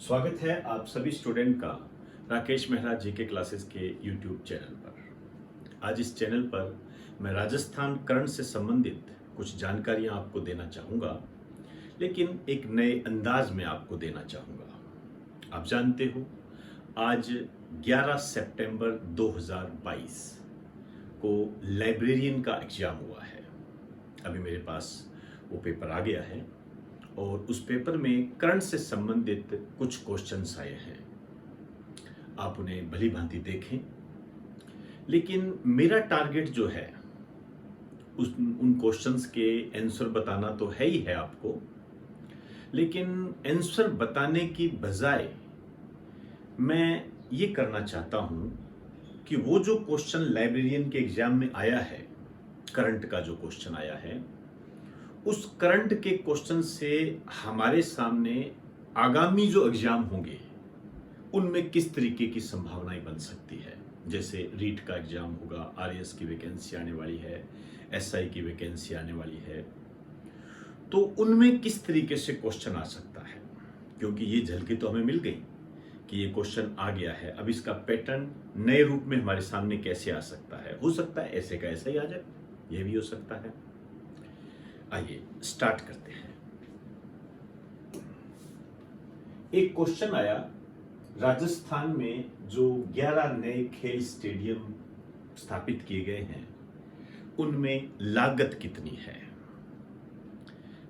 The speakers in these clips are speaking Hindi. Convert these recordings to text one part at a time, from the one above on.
स्वागत है आप सभी स्टूडेंट का राकेश मेहरा जीके क्लासेस के यूट्यूब चैनल पर। आज इस चैनल पर मैं राजस्थान करंट से संबंधित कुछ जानकारियां आपको देना चाहूँगा, लेकिन एक नए अंदाज में आपको देना चाहूँगा। आप जानते हो आज 11 सितंबर 2022 को लाइब्रेरियन का एग्ज़ाम हुआ है। अभी मेरे पास वो पेपर आ गया है और उस पेपर में करंट से संबंधित कुछ क्वेश्चंस आए हैं। आप उन्हें भली भांति देखें, लेकिन मेरा टारगेट जो है उन क्वेश्चंस के आंसर बताना तो है ही है आपको, लेकिन आंसर बताने की बजाय मैं ये करना चाहता हूँ कि वो जो क्वेश्चन लाइब्रेरियन के एग्जाम में आया है, करंट का जो क्वेश्चन आया है, उस करंट के क्वेश्चन से हमारे सामने आगामी जो एग्जाम होंगे उनमें किस तरीके की संभावनाएं बन सकती है। जैसे रीट का एग्जाम होगा, आरएएस की वैकेंसी आने वाली है, एसआई की वैकेंसी आने वाली है, तो उनमें किस तरीके से क्वेश्चन आ सकता है। क्योंकि ये झलकी तो हमें मिल गई कि ये क्वेश्चन आ गया है, अब इसका पैटर्न नए रूप में हमारे सामने कैसे आ सकता है। हो सकता है ऐसे का ऐसा ही आ जाए, ये भी हो सकता है। आइए स्टार्ट करते हैं। एक क्वेश्चन आया, राजस्थान में जो 11 नए खेल स्टेडियम स्थापित किए गए हैं उनमें लागत कितनी है,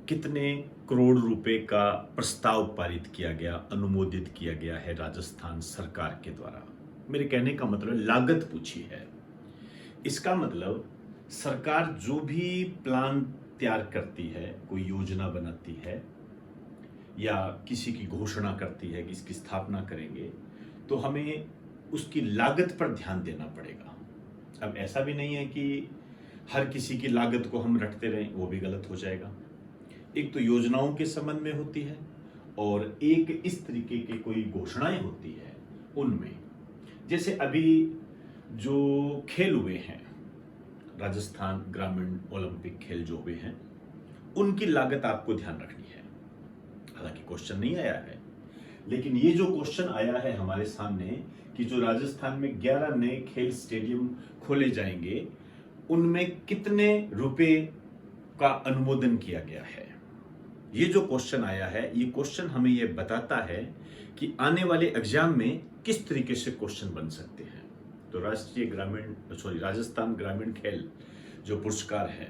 कितने करोड़ रुपए का प्रस्ताव पारित किया गया, अनुमोदित किया गया है राजस्थान सरकार के द्वारा। मेरे कहने का मतलब लागत पूछी है। इसका मतलब सरकार जो भी प्लान तैयार करती है, कोई योजना बनाती है या किसी की घोषणा करती है कि इसकी स्थापना करेंगे, तो हमें उसकी लागत पर ध्यान देना पड़ेगा। अब ऐसा भी नहीं है कि हर किसी की लागत को हम रखते रहें, वो भी गलत हो जाएगा। एक तो योजनाओं के संबंध में होती है और एक इस तरीके की कोई घोषणाएं होती है उनमें। जैसे अभी जो खेल हुए हैं, राजस्थान ग्रामीण ओलंपिक खेल जो हुए हैं, उनकी लागत आपको ध्यान रखनी है। हालांकि क्वेश्चन नहीं आया है, लेकिन ये जो क्वेश्चन आया है हमारे सामने कि जो राजस्थान में 11 नए खेल स्टेडियम खोले जाएंगे, उनमें कितने रुपए का अनुमोदन किया गया है। ये जो क्वेश्चन आया है, ये क्वेश्चन हमें ये बताता है कि आने वाले एग्जाम में किस तरीके से क्वेश्चन बन सकते हैं। तो राजस्थान ग्रामीण खेल जो पुरस्कार है,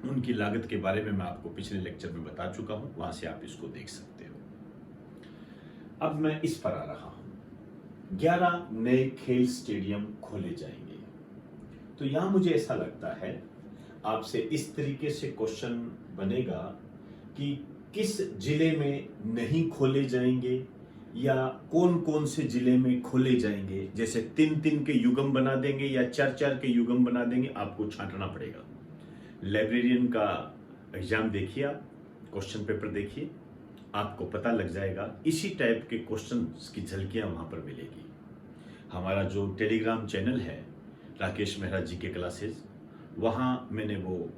उनकी लागत के बारे में मैं आपको पिछले लेक्चर में बता चुका हूं, वहां से आप इसको देख सकते हो। अब मैं इस पर आ रहा हूं, 11 नए खेल स्टेडियम खोले जाएंगे। तो यहां मुझे ऐसा लगता है आपसे इस तरीके से क्वेश्चन बनेगा कि किस जिले में नहीं खोले जाएंगे या कौन कौन से जिले में खोले जाएंगे। जैसे 3-3 के युगम बना देंगे या 4-4 के युगम बना देंगे, आपको छांटना पड़ेगा। लाइब्रेरियन का एग्जाम देखिए, आप क्वेश्चन पेपर देखिए, आपको पता लग जाएगा। इसी टाइप के क्वेश्चंस की झलकियां वहां पर मिलेगी। हमारा जो टेलीग्राम चैनल है राकेश मेहरा जीके क्लासेस, वहां मैंने वो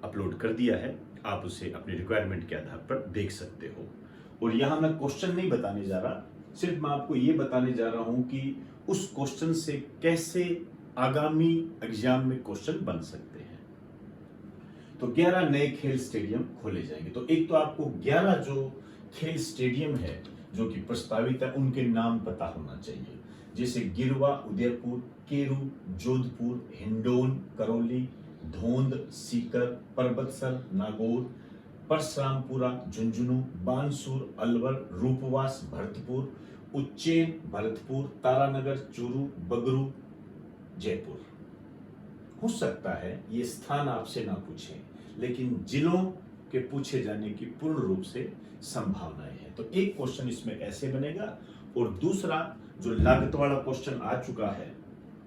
अपलोड कर दिया है, आप उसे अपनी रिक्वायरमेंट के आधार पर देख सकते हो। और यहां मैं क्वेश्चन नहीं बताने जा रहा, सिर्फ मैं आपको ये बताने जा रहा हूं कि उस क्वेश्चन से कैसे आगामी एग्जाम में क्वेश्चन बन सकते हैं। तो 11 नए खेल स्टेडियम खोले जाएंगे। तो एक तो आपको 11 जो खेल स्टेडियम है जो कि प्रस्तावित है, उनके नाम पता होना चाहिए। जैसे गिरवा, उदयपुर, केरू, जोधपुर, हिंडोन, करौली, धोंद, सीकर, परबतसर, नागौर, परशुरामपुरा, झुंझुनू, बानसूर, अलवर, रूपवास, भरतपुर, उज्जैन, भरतपुर, तारानगर, चूरू, बगरू, जयपुर। हो सकता है ये स्थान आपसे ना पूछे, लेकिन जिलों के पूछे जाने की पूर्ण रूप से संभावनाएं हैं। तो एक क्वेश्चन इसमें ऐसे बनेगा। और दूसरा जो लागत वाला क्वेश्चन आ चुका है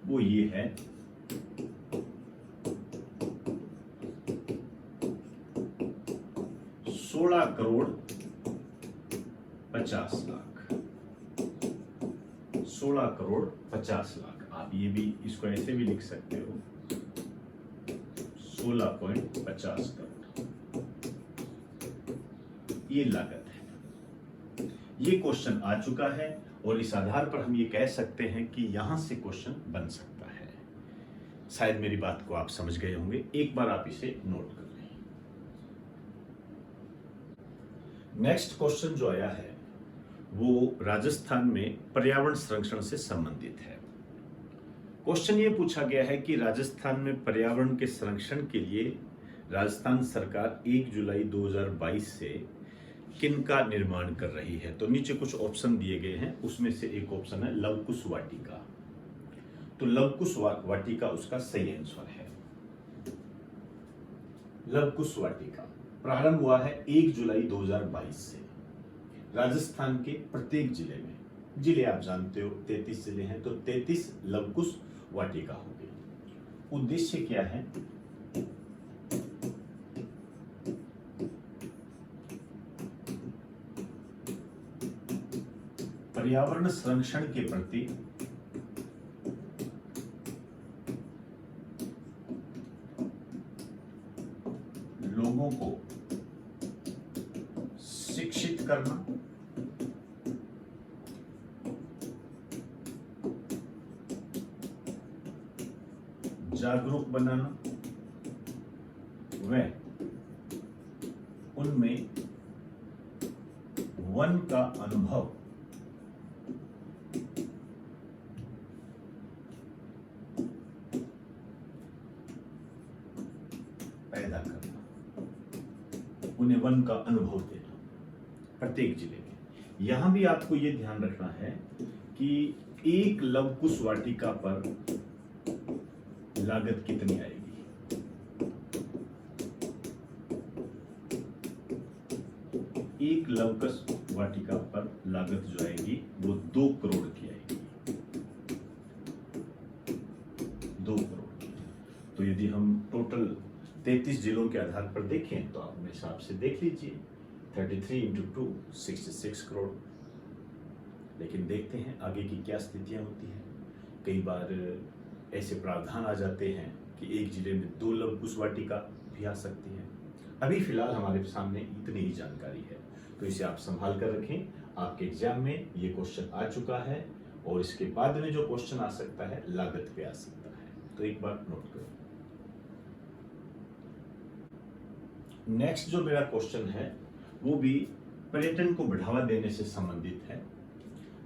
वो ये है, 16 करोड़ 50 लाख। 16 करोड़ 50 लाख। आप ये भी इसको ऐसे भी लिख सकते हो, 16.50 करोड़ ये लागत है। ये क्वेश्चन आ चुका है और इस आधार पर हम ये कह सकते हैं कि यहां से क्वेश्चन बन सकता है। शायद मेरी बात को आप समझ गए होंगे, एक बार आप इसे नोट कर लें। नेक्स्ट क्वेश्चन जो आया है वो राजस्थान में पर्यावरण संरक्षण से संबंधित है। क्वेश्चन ये पूछा गया है कि राजस्थान में पर्यावरण के संरक्षण के लिए राजस्थान सरकार 1 जुलाई 2022 से किन का निर्माण कर रही है। तो नीचे कुछ ऑप्शन दिए गए हैं, उसमें से एक ऑप्शन है लवकुश वाटिका। तो लवकुश वाटिका उसका सही आंसर है। लवकुश वाटिका प्रारंभ हुआ है 1 जुलाई 2022 से राजस्थान के प्रत्येक जिले में। जिले आप जानते हो 33 जिले हैं, तो 33 लवकुश वाटिका हो गई। उद्देश्य क्या है? पर्यावरण संरक्षण के प्रति लोगों को शिक्षित करना, जागरूक बनाना व उनमें वन का अनुभव पैदा करना, उन्हें वन का अनुभव देना प्रत्येक जिले में। यहां भी आपको यह ध्यान रखना है कि एक लवकुश वाटिका पर लागत कितनी आएगी। एक लवकुश वाटिका पर लागत जो आएगी वो 2 करोड़ की आएगी। 2 करोड़ की। तो यदि हम टोटल 33 जिलों के आधार पर देखें तो आप मेरे हिसाब से देख लीजिए 33 × 2 66 करोड़। लेकिन देखते हैं आगे की क्या स्थितियां होती हैं। कई बार ऐसे प्रावधान आ जाते हैं कि एक जिले में 2 लवकुश वाटिका भी आ सकती है। अभी फिलहाल हमारे सामने इतनी ही जानकारी है, तो इसे आप संभाल कर रखें। आपके एग्जाम में ये क्वेश्चन आ चुका है और इसके बाद में जो क्वेश्चन आ सकता है लागत पे आ सकता है, तो एक बार नोट करो। नेक्स्ट जो मेरा क्वेश्चन है वो भी पर्यटन को बढ़ावा देने से संबंधित है।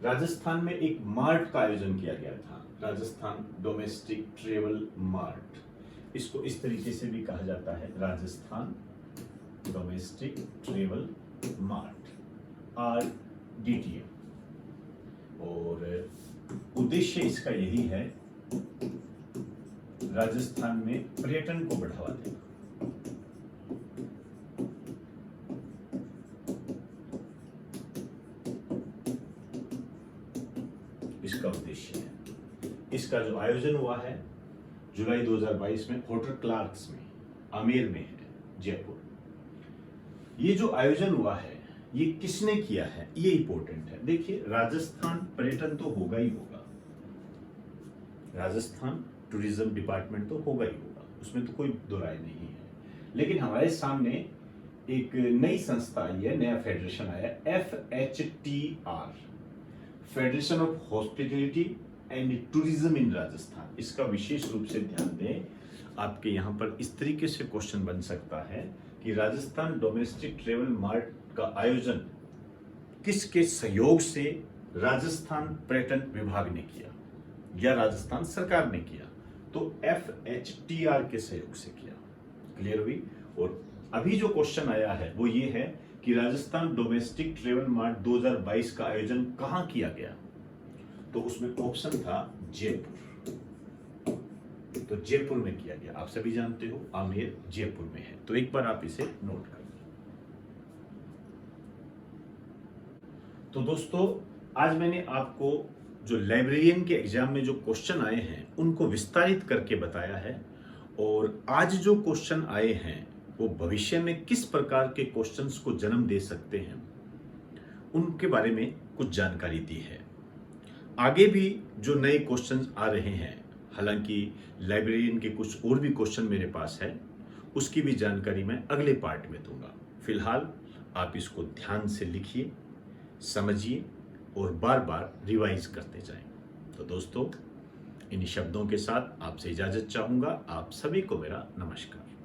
राजस्थान में एक मार्ट का आयोजन किया गया था, राजस्थान डोमेस्टिक ट्रेवल मार्ट। इसको इस तरीके से भी कहा जाता है, Rajasthan domestic travel mart, RDTM। और उद्देश्य इसका यही है राजस्थान में पर्यटन को बढ़ावा देना। इसका उद्देश्य है। इसका जो आयोजन हुआ है जुलाई 2022 में होटल क्लार्क्स में, आमेर में है, जयपुर। ये जो आयोजन हुआ है ये किसने किया है, ये इंपॉर्टेंट है। देखिए, राजस्थान पर्यटन तो होगा ही होगा, राजस्थान टूरिज्म डिपार्टमेंट तो होगा ही होगा, उसमें तो कोई दो राय नहीं है। लेकिन हमारे सामने एक नई संस्था आई है, नया फेडरेशन आया, FHTR, federation of hospitality and tourism in Rajasthan. इसका विशेष रूप से ध्यान दें। आपके यहाँ पर इस तरीके से क्वेश्चन बन सकता है कि राजस्थान डोमेस्टिक ट्रेवल मार्ट का आयोजन किसके सहयोग से राजस्थान पर्यटन विभाग ने किया या राजस्थान सरकार ने किया, तो FHTR के सहयोग से किया। क्लियर हुई। और अभी जो क्वेश्चन आया है वो ये है कि राजस्थान डोमेस्टिक ट्रेवल मार्ट 2022 का आयोजन कहां किया गया, तो उसमें ऑप्शन था जयपुर। तो जयपुर में किया गया। आप सभी जानते हो आमेर जयपुर में है, तो एक बार आप इसे नोट कर लीजिए। तो दोस्तों, आज मैंने आपको जो लाइब्रेरियन के एग्जाम में जो क्वेश्चन आए हैं उनको विस्तारित करके बताया है, और आज जो क्वेश्चन आए हैं वो भविष्य में किस प्रकार के क्वेश्चंस को जन्म दे सकते हैं उनके बारे में कुछ जानकारी दी है। आगे भी जो नए क्वेश्चंस आ रहे हैं, हालांकि लाइब्रेरियन के कुछ और भी क्वेश्चन मेरे पास है, उसकी भी जानकारी मैं अगले पार्ट में दूंगा। फिलहाल आप इसको ध्यान से लिखिए, समझिए और बार बार रिवाइज करते जाएं। तो दोस्तों, इन शब्दों के साथ आपसे इजाज़त चाहूँगा। आप सभी को मेरा नमस्कार।